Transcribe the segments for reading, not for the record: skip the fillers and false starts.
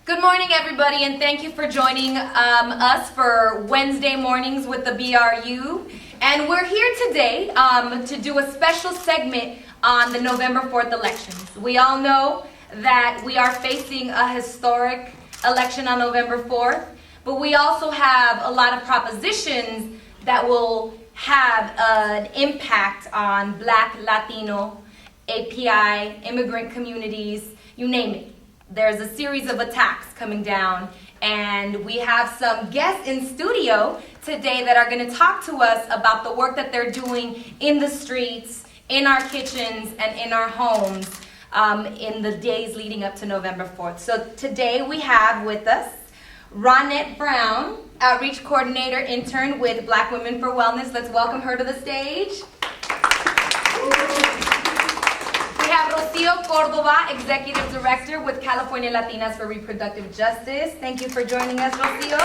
Good morning, everybody, and thank you for joining us for Wednesday mornings with the BRU. And we're here today to do a special segment on the November 4th elections. We all know that we are facing a historic election on November 4th, but we also have a lot of propositions that will have an impact on Black, Latino, API, immigrant communities, you name it. There's a series of attacks coming down, and we have some guests in studio today that are going to talk to us about the work that they're doing in the streets, in our kitchens, and in our homes in the days leading up to November 4th. So today we have with us Ronette Brown, Outreach Coordinator Intern with Black Women for Wellness. Let's welcome her to the stage. We have Rocio Cordova, Executive Director with California Latinas for Reproductive Justice. Thank you for joining us, Rocio.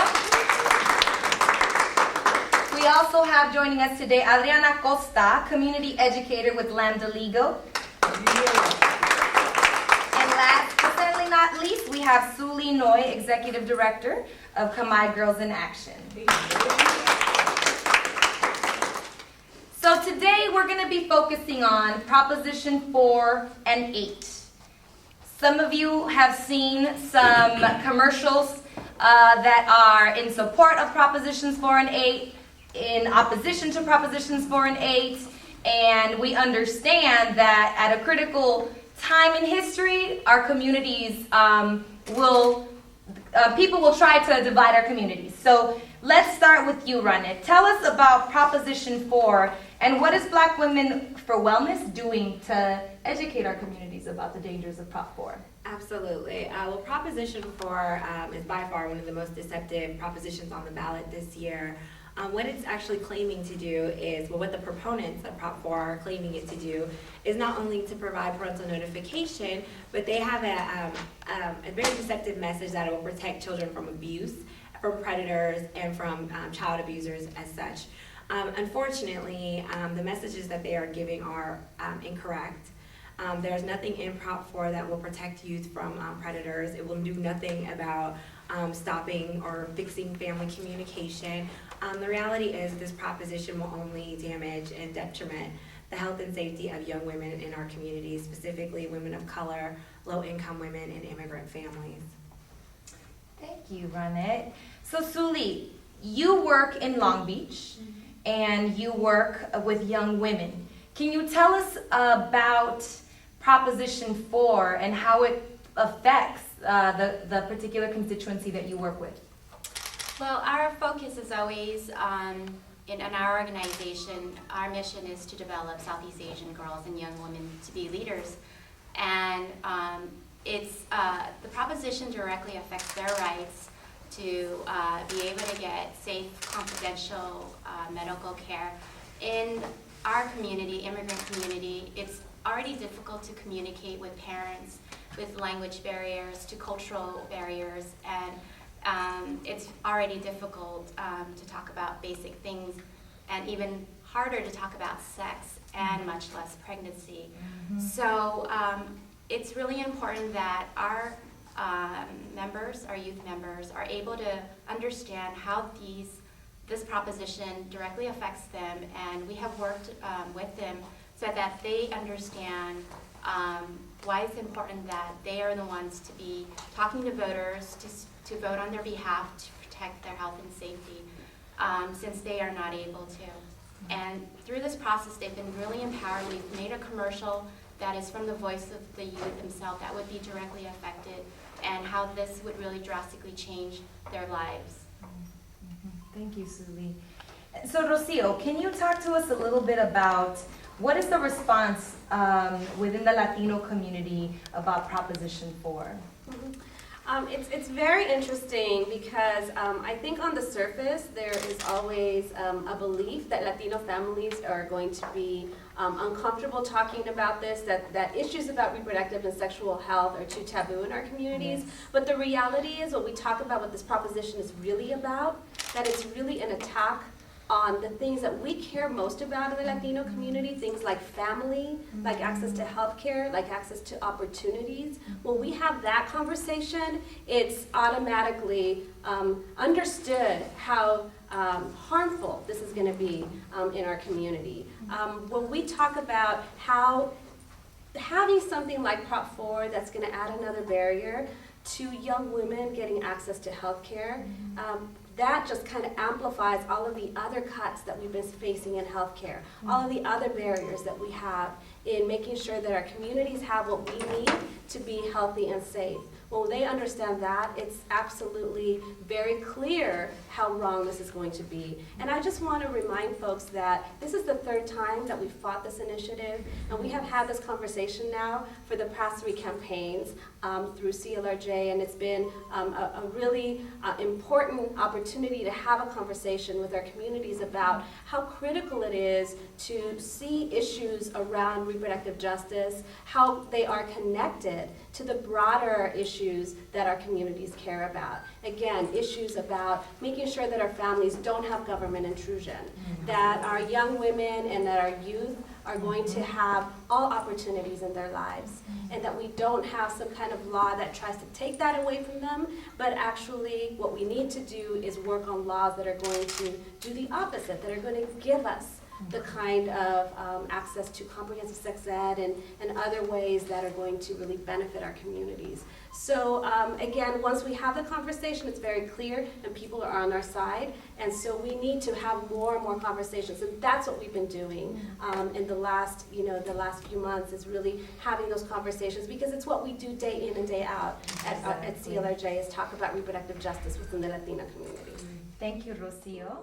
We also have joining us today Adriana Costa, Community Educator with Lambda Legal. And last but certainly not least, we have Suli Noy, Executive Director of Kamai Girls in Action. So today we're going to be focusing on Proposition 4 and 8. Some of you have seen some commercials that are in support of Propositions 4 and 8, in opposition to Propositions 4 and 8, and we understand that at a critical time in history, our communities people will try to divide our communities. So let's start with you, Ronette. Tell us about Proposition 4 and what is Black Women for Wellness doing to educate our communities about the dangers of Prop 4? Absolutely. Well, Proposition 4 is by far one of the most deceptive propositions on the ballot this year. What it's actually claiming to do is, well, what the proponents of Prop 4 are claiming it to do is not only to provide parental notification, but they have a very deceptive message that it will protect children from abuse, from predators, and from child abusers as such. Unfortunately, the messages that they are giving are incorrect. There's nothing in Prop 4 that will protect youth from predators. It will do nothing about stopping or fixing family communication. The reality is this proposition will only damage and detriment the health and safety of young women in our communities, specifically women of color, low-income women, and immigrant families. Thank you, Ronette. So Suli, you work in Long Beach, and you work with young women. Can you tell us about Proposition 4 and how it affects the particular constituency that you work with? Well, our focus is always in our organization, our mission is to develop Southeast Asian girls and young women to be leaders. And the proposition directly affects their rights to be able to get safe, confidential medical care. In our community, immigrant community, it's already difficult to communicate with parents, with language barriers, to cultural barriers, and it's already difficult to talk about basic things, and even harder to talk about sex, and much less pregnancy. So it's really important that our members, our youth members, are able to understand how this proposition directly affects them, and we have worked with them so that they understand why it's important that they are the ones to be talking to voters, to vote on their behalf to protect their health and safety, since they are not able to. And through this process, they've been really empowered. We've made a commercial that is from the voice of the youth themselves that would be directly affected, and how this would really drastically change their lives. Thank you, Suli. So Rocio, can you talk to us a little bit about what is the response within the Latino community about Proposition 4? It's very interesting because I think on the surface there is always a belief that Latino families are going to be uncomfortable talking about this, that issues about reproductive and sexual health are too taboo in our communities. Yes. But the reality is, when we talk about what this proposition is really about, that it's really an attack on the things that we care most about in the Latino community, things like family, like access to healthcare, like access to opportunities. When we have that conversation, it's automatically understood how harmful this is going to be in our community. When we talk about how having something like Prop 4 that's going to add another barrier to young women getting access to healthcare, that just kind of amplifies all of the other cuts that we've been facing in healthcare, all of the other barriers that we have in making sure that our communities have what we need to be healthy and safe. When they understand that, it's absolutely very clear how wrong this is going to be. And I just want to remind folks that this is the third time that we've fought this initiative, and we have had this conversation now for the past 3 campaigns through CLRJ, and it's been a really important opportunity to have a conversation with our communities about how critical it is to see issues around reproductive justice, how they are connected to the broader issues that our communities care about. Again, issues about making sure that our families don't have government intrusion, that our young women and that our youth are going to have all opportunities in their lives, and that we don't have some kind of law that tries to take that away from them, but actually what we need to do is work on laws that are going to do the opposite, that are going to give us the kind of access to comprehensive sex ed and other ways that are going to really benefit our communities. So again, once we have the conversation, it's very clear and people are on our side, and so we need to have more and more conversations, and that's what we've been doing in the last few months, is really having those conversations, because it's what we do day in and day out at CLRJ, is talk about reproductive justice within the Latina community. Thank you, Rocio.